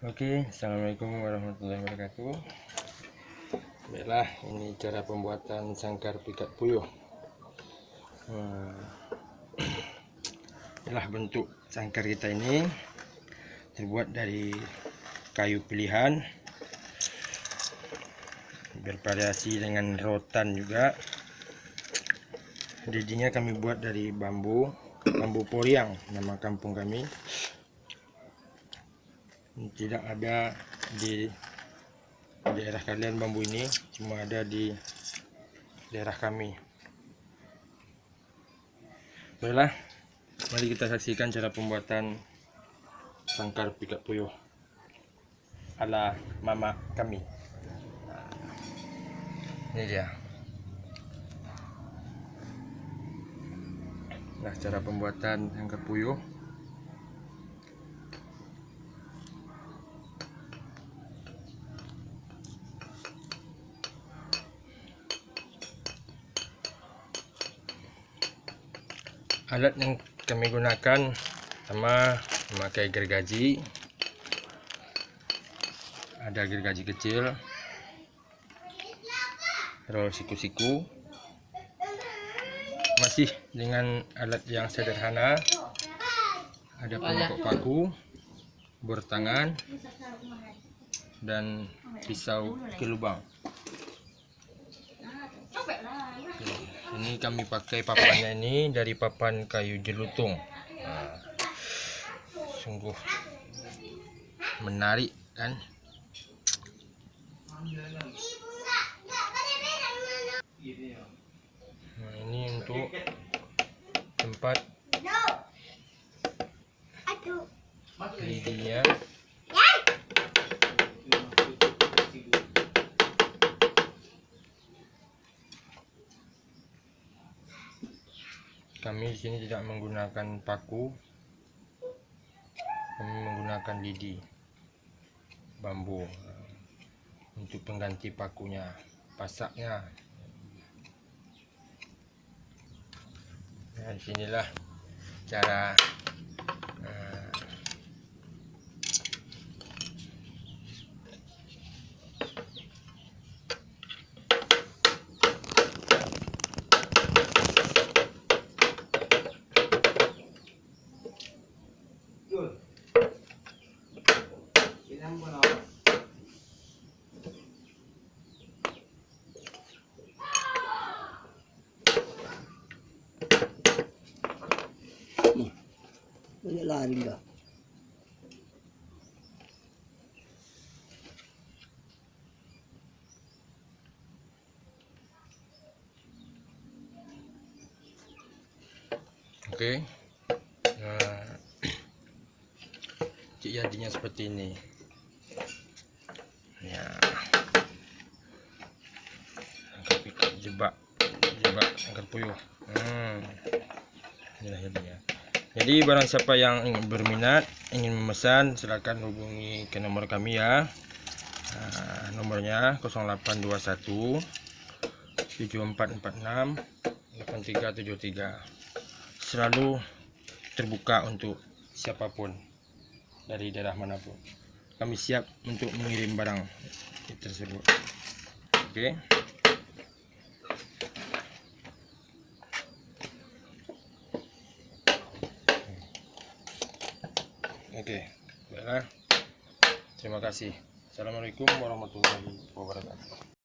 Oke, assalamualaikum warahmatullahi wabarakatuh. Baiklah, ini cara pembuatan sangkar pikat puyuh. Inilah bentuk sangkar kita ini, terbuat dari kayu pilihan, bervariasi dengan rotan juga. Didinya kami buat dari bambu poriang, nama kampung kami. Tidak ada di daerah kalian bambu ini, cuma ada di daerah kami. Baiklah, mari kita saksikan cara pembuatan sangkar pikat puyuh ala mama kami. Ini dia. Nah, cara pembuatan sangkar puyuh. Alat yang kami gunakan pertama memakai gergaji, ada gergaji kecil, roll siku-siku, masih dengan alat yang sederhana, ada pelokok paku, bor tangan, dan pisau ke lubang. Ini kami pakai papannya ini dari papan kayu jelutung. Sungguh menarik kan? Nah, ini untuk tempat lidinya. Kami di sini tidak menggunakan paku, kami menggunakan lidi bambu untuk pengganti pakunya, pasaknya. Nah, disinilah cara banyak lari dah. Oke. Nah, jadinya seperti ini ya. jebak sangkar puyuh. Inilah jadinya. Jadi barang siapa yang ingin berminat, ingin memesan, silakan hubungi ke nomor kami ya. Nomornya 0821 7446 8373. Selalu terbuka untuk siapapun dari daerah manapun. Kami siap untuk mengirim barang tersebut. Oke. Oke, baiklah. Terima kasih. Assalamualaikum warahmatullahi wabarakatuh.